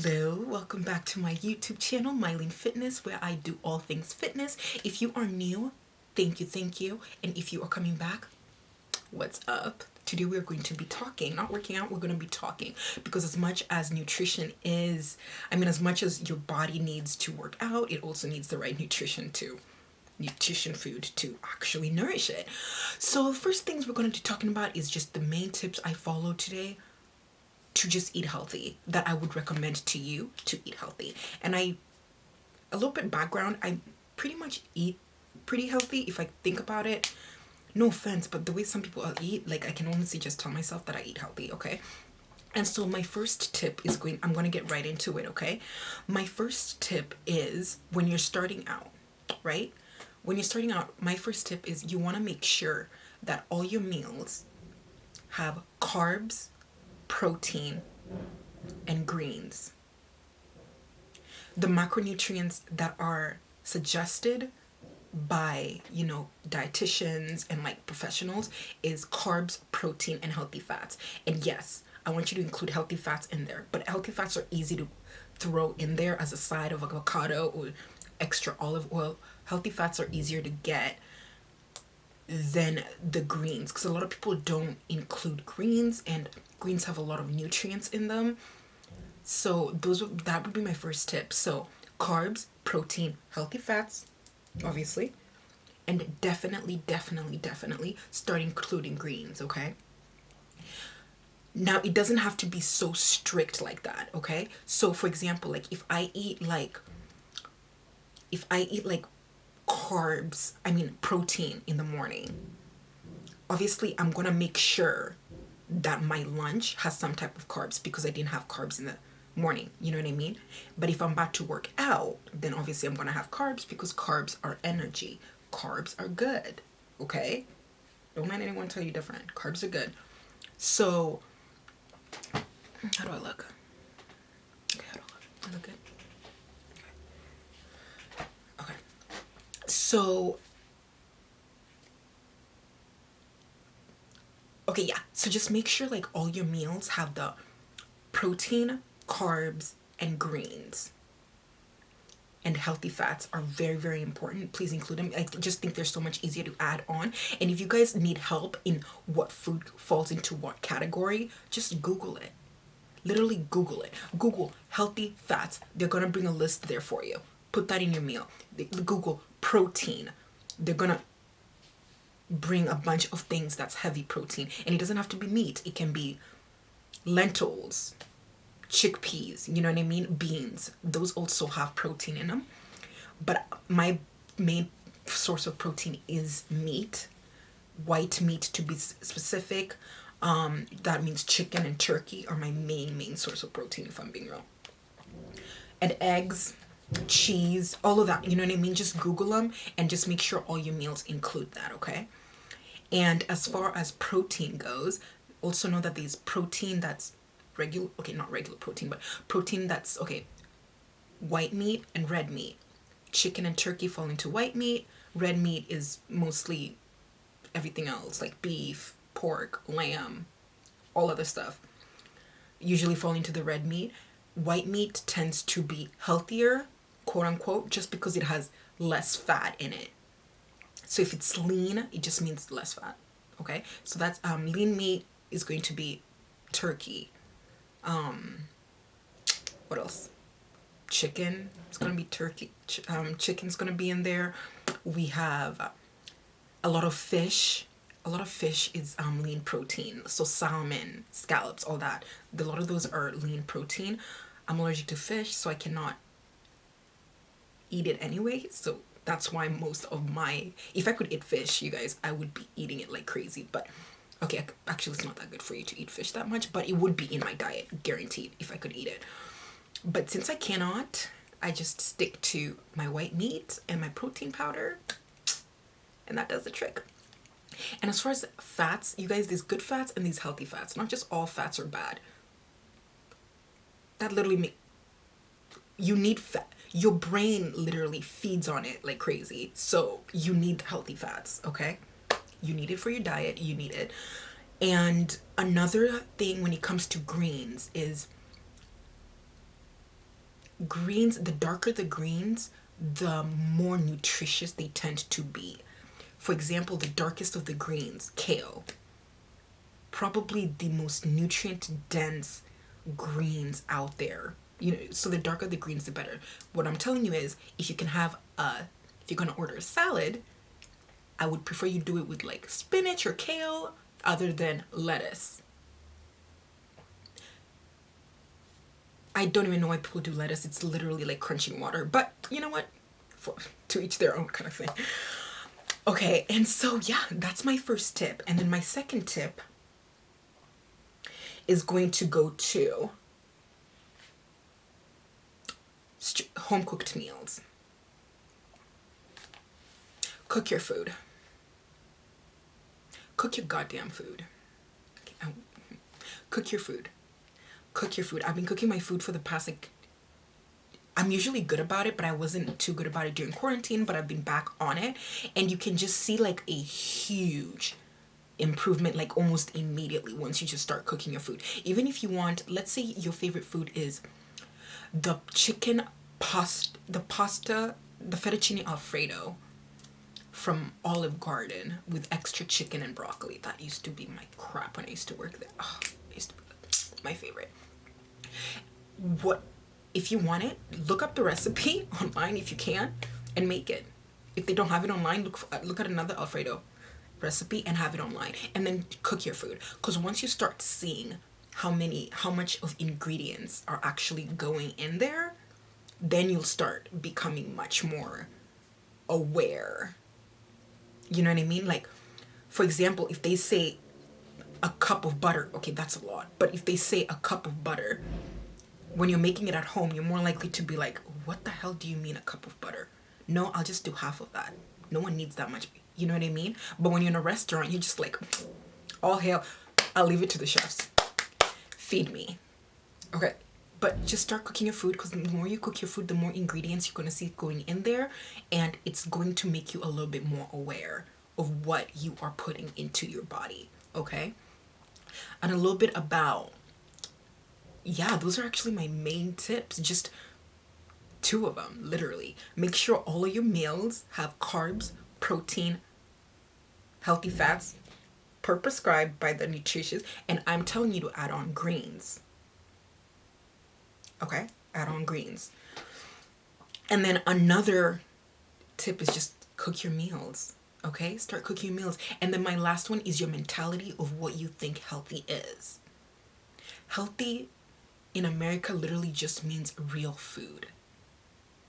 Hello, welcome back to my YouTube channel, Mylene Fitness, where I do all things fitness. If you are new, thank you. And if you are coming back, what's up? Today we're going to be talking, not working out, we're going to be talking. Because as much as nutrition is, as much as your body needs to work out, it also needs the right nutrition food to actually nourish it. So the first things we're going to be talking about is just the main tips I follow today to just eat healthy, that I would recommend to you to eat healthy. And a little bit background, I pretty much eat pretty healthy if I think about it. No offense, but the way some people eat, like I can honestly just tell myself that I eat healthy, okay? And so my first tip is I'm going to get right into it, okay? My first tip is when you're starting out, right? When you're starting out, my first tip is you want to make sure that all your meals have carbs, protein, and greens. The macronutrients that are suggested by, dietitians and like professionals is carbs, protein, and healthy fats. And yes, I want you to include healthy fats in there, but healthy fats are easy to throw in there as a side of avocado or extra olive oil. Healthy fats are easier to get than the greens, because a lot of people don't include greens, and greens have a lot of nutrients in them. So that would be my first tip. So carbs, protein, healthy fats, obviously, and definitely start including greens, okay? Now it doesn't have to be so strict like that, okay? So for example, like if I eat like protein in the morning, obviously I'm gonna make sure that my lunch has some type of carbs because I didn't have carbs in the morning, you know what I mean? But if I'm about to work out, then obviously I'm gonna have carbs because carbs are energy. Carbs are good, okay? Don't let anyone tell you different. Carbs are good. So how do I look? Okay, how do I look? I look good? Okay. So okay, yeah. So just make sure like all your meals have the protein, carbs, and greens. And healthy fats are very important. Please include them. I just think they're so much easier to add on. And if you guys need help in what food falls into what category, just Google it. Literally Google it. Google healthy fats. They're gonna bring a list there for you. Put that in your meal. Google protein. They're gonna bring a bunch of things that's heavy protein. And it doesn't have to be meat. It can be lentils, chickpeas, you know what I mean? Beans. Those also have protein in them. But my main source of protein is meat. White meat to be specific. That means chicken and turkey are my main source of protein, if I'm being real. And eggs, cheese, all of that, you know what I mean? Just Google them and just make sure all your meals include that, okay? And as far as protein goes, also know that there's protein that's regular, okay, not regular protein, but protein that's, okay, white meat and red meat. Chicken and turkey fall into white meat. Red meat is mostly everything else, like beef, pork, lamb, all other stuff. Usually fall into the red meat. White meat tends to be healthier, quote unquote, just because it has less fat in it. So if it's lean, it just means less fat. Okay, so that's lean meat is going to be turkey. What else? Chicken. It's gonna be turkey. Chicken's gonna be in there. We have a lot of fish. A lot of fish is lean protein. So salmon, scallops, all that. A lot of those are lean protein. I'm allergic to fish, so I cannot eat it anyway. So that's why if I could eat fish, you guys, I would be eating it like crazy. But okay, actually it's not that good for you to eat fish that much, but it would be in my diet, guaranteed, if I could eat it. But since I cannot, I just stick to my white meat and my protein powder, and that does the trick. And as far as fats, you guys, there's good fats and these healthy fats. Not just all fats are bad. That literally you need fat. Your brain literally feeds on it like crazy. So you need healthy fats, okay? You need it for your diet. You need it. And another thing when it comes to greens is Greens, the darker the greens, the more nutritious they tend to be. For example, the darkest of the greens, kale, probably the most nutrient dense greens out there. So the darker the greens, the better. What I'm telling you is, if you can have if you're gonna order a salad, I would prefer you do it with like spinach or kale other than lettuce. I don't even know why people do lettuce. It's literally like crunching water. But you know what? To each their own kind of thing. Okay, and so yeah, that's my first tip. And then my second tip is going to go to home cooked meals. Cook your food. Cook your goddamn food. Cook your food. Cook your food. I've been cooking my food for the past, like, I'm usually good about it, but I wasn't too good about it during quarantine, but I've been back on it. And you can just see like a huge improvement, like almost immediately, once you just start cooking your food. Even if you want, let's say your favorite food is the the fettuccine alfredo from Olive Garden with extra chicken and broccoli. That used to be my crap when I used to work there. Oh, it used to be my favorite. What if you want it, look up the recipe online if you can and make it. If they don't have it online, look at another alfredo recipe and have it online, and then cook your food. Because once you start seeing how much of ingredients are actually going in there, then you'll start becoming much more aware. You know what I mean? Like, for example, if they say a cup of butter, okay, that's a lot. But if they say a cup of butter, when you're making it at home, you're more likely to be like, what the hell do you mean a cup of butter? No, I'll just do half of that. No one needs that much. You know what I mean? But when you're in a restaurant, you're just like, all hail. I'll leave it to the chefs. Feed me. Okay. But just start cooking your food, because the more you cook your food, the more ingredients you're going to see going in there. And it's going to make you a little bit more aware of what you are putting into your body. Okay? And a little bit about, yeah, those are actually my main tips. Just 2 of them, literally. Make sure all of your meals have carbs, protein, healthy fats, per prescribed by the nutritious. And I'm telling you to add on greens. Okay? Add on greens. And then another tip is just cook your meals. Okay? Start cooking your meals. And then my last one is your mentality of what you think healthy is. Healthy in America literally just means real food.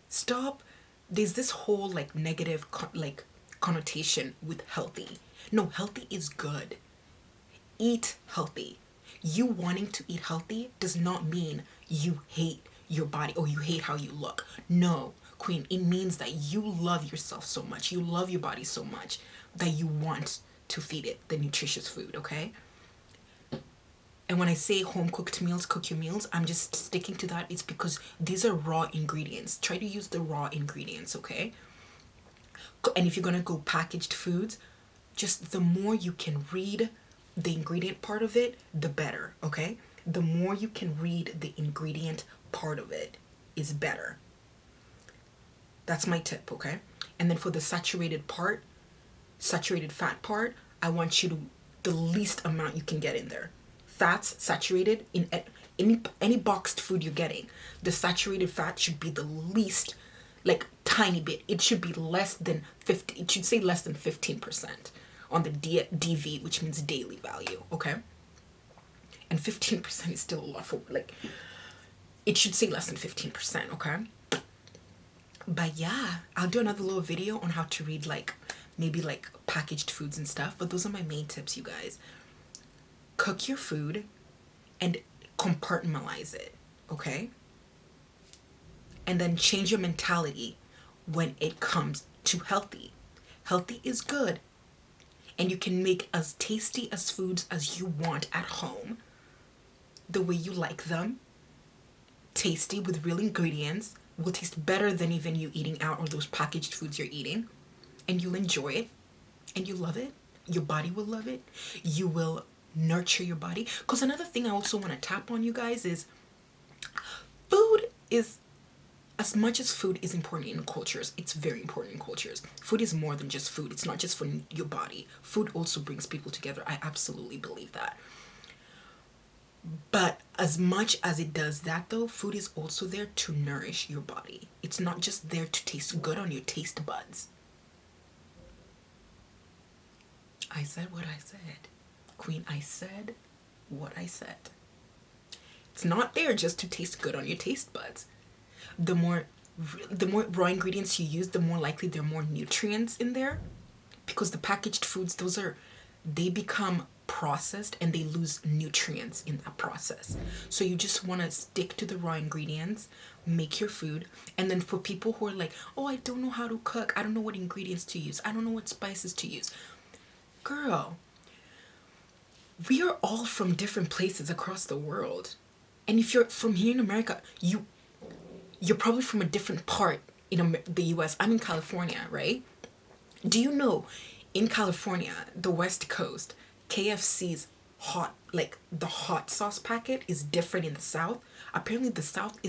Stop. There's this whole like negative connotation with healthy. No, healthy is good. Eat healthy. You wanting to eat healthy does not mean you hate your body or you hate how you look. No, queen, it means that you love yourself so much. You love your body so much that you want to feed it the nutritious food, okay? And when I say home cooked meals, cook your meals, I'm just sticking to that. It's because these are raw ingredients. Try to use the raw ingredients, okay? And if you're going to go packaged foods, just the more you can read the ingredient part of it, the better, okay? The more you can read the ingredient part of it is better. That's my tip, okay? And then for the saturated fat part, I want you to, the least amount you can get in there. Fats, saturated, in any boxed food you're getting, the saturated fat should be the least, like tiny bit. It should be less than 50, it should say less than 15% on the DV, which means daily value, okay? And 15% is still a lot for, like, it should say less than 15%, okay? But yeah, I'll do another little video on how to read, like, maybe like packaged foods and stuff, but those are my main tips, you guys. Cook your food and compartmentalize it, okay? And then change your mentality when it comes to healthy. Healthy is good. And you can make as tasty as foods as you want at home, the way you like them. Tasty with real ingredients will taste better than even you eating out or those packaged foods you're eating. And you'll enjoy it. And you love it. Your body will love it. You will nurture your body. Because another thing I also want to tap on, you guys, is food is as much as food is important in cultures, it's very important in cultures. Food is more than just food. It's not just for your body. Food also brings people together. I absolutely believe that. But as much as it does that, though, food is also there to nourish your body. It's not just there to taste good on your taste buds. I said what I said. Queen, I said what I said. It's not there just to taste good on your taste buds. The more raw ingredients you use, the more likely there are more nutrients in there, because the packaged foods, they become processed and they lose nutrients in that process. So you just want to stick to the raw ingredients, make your food. And then for people who are like, oh, I don't know how to cook, I don't know what ingredients to use, I don't know what spices to use, girl, we are all from different places across the world. And if you're from here in America, you're probably from a different part in the US. I'm in California, right? Do you know, in California, the West Coast, KFC's the hot sauce packet is different in the South. Apparently the South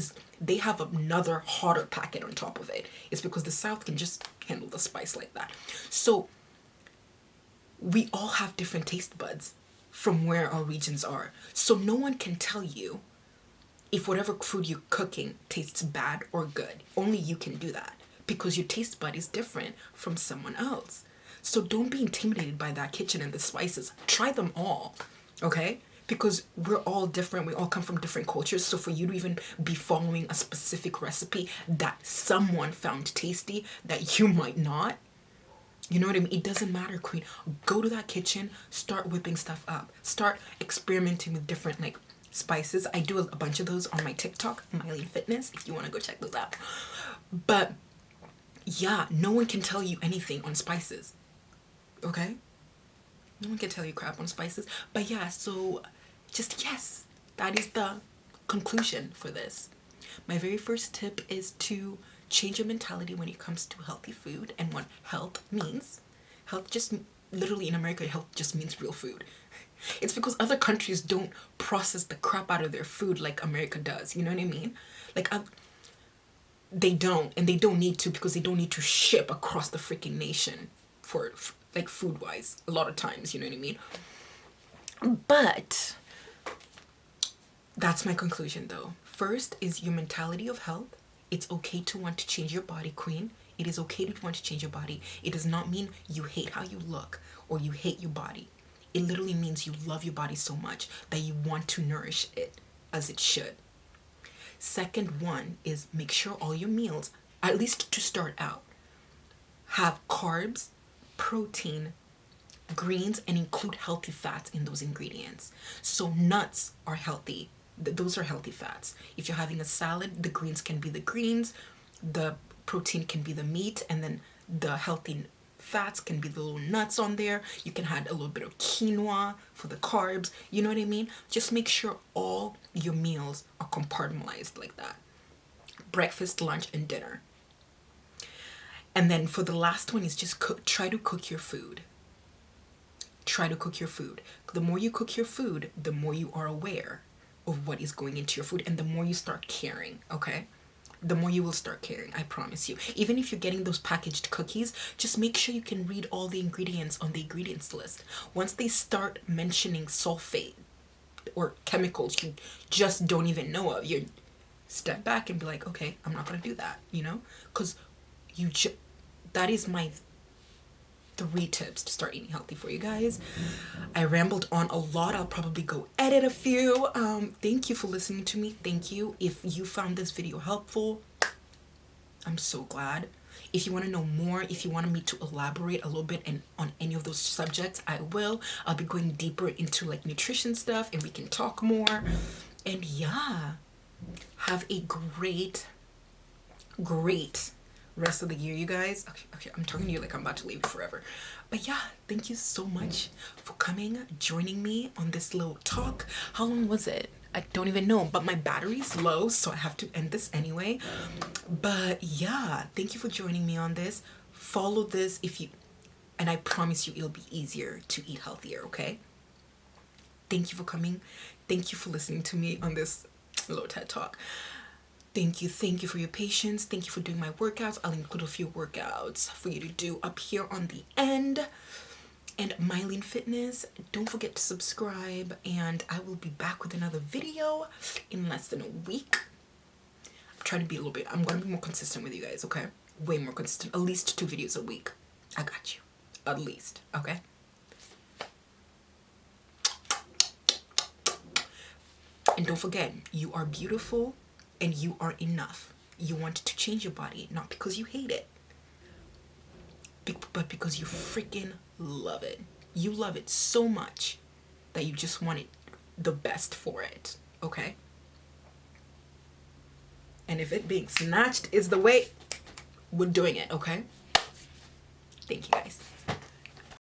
they have another hotter packet on top of it. It's because the South can just handle the spice like that. So we all have different taste buds from where our regions are. So no one can tell you if whatever food you're cooking tastes bad or good. Only you can do that, because your taste bud is different from someone else. So don't be intimidated by that kitchen and the spices. Try them all, okay? Because we're all different. We all come from different cultures. So for you to even be following a specific recipe that someone found tasty that you might not, you know what I mean? It doesn't matter, queen. Go to that kitchen, start whipping stuff up. Start experimenting with different spices. I do a bunch of those on my TikTok, Mylene Fitness, if you want to go check those out. But yeah, no one can tell you anything on spices. Okay? No one can tell you crap on spices. But yeah, so yes, that is the conclusion for this. My very first tip is to change your mentality when it comes to healthy food and what health means. Health just, literally in America, health just means real food. It's because other countries don't process the crap out of their food like America does. You know what I mean? They don't, and they don't need to, because they don't need to ship across the freaking nation for food wise a lot of times. You know what I mean? But that's my conclusion, though. First is your mentality of health. It's okay to want to change your body, queen. It is okay to want to change your body. It does not mean you hate how you look or you hate your body. It literally means you love your body so much that you want to nourish it as it should. Second one is make sure all your meals, at least to start out, have carbs, protein, greens, and include healthy fats in those ingredients. So nuts are healthy. Those are healthy fats. If you're having a salad, the greens can be the greens, the protein can be the meat, and then the healthy fats can be the little nuts on there. You can add a little bit of quinoa for the carbs. You know what I mean? Just make sure all your meals are compartmentalized like that. Breakfast, lunch, and dinner. And then for the last one is just try to cook your food. Try to cook your food. The more you cook your food, the more you are aware of what is going into your food, and the more you start caring, okay? The more you will start caring, I promise you. Even if you're getting those packaged cookies, just make sure you can read all the ingredients on the ingredients list. Once they start mentioning sulfate or chemicals you just don't even know of, you step back and be like, okay, I'm not gonna do that, you know? Because that is my 3 tips to start eating healthy for you guys. I rambled on a lot. I'll probably go edit a few. Thank you for listening to me. Thank you. If you found this video helpful, I'm so glad. If you want to know more, if you want me to elaborate a little bit on any of those subjects, I will. I'll be going deeper into nutrition stuff, and we can talk more. And yeah, have a great rest of the year, you guys. Okay, I'm talking to you like I'm about to leave forever. But yeah, thank you so much for joining me on this little talk. How long was it? I don't even know, but my battery's low, so I have to end this anyway. But yeah, thank you for joining me on this. Follow this and I promise you it'll be easier to eat healthier, okay? Thank you for coming. Thank you for listening to me on this little TED Talk. Thank you for your patience. Thank you for doing my workouts. I'll include a few workouts for you to do up here on the end. And Mylene Fitness, don't forget to subscribe, and I will be back with another video in less than a week. I'm trying to be I'm gonna be more consistent with you guys, okay? Way more consistent, at least 2 videos a week. I got you, at least, okay? And don't forget, you are beautiful and you are enough. You want to change your body, not because you hate it, but because you freaking love it. You love it so much that you just want it the best for it, okay? And if it being snatched is the way, we're doing it, okay? Thank you guys.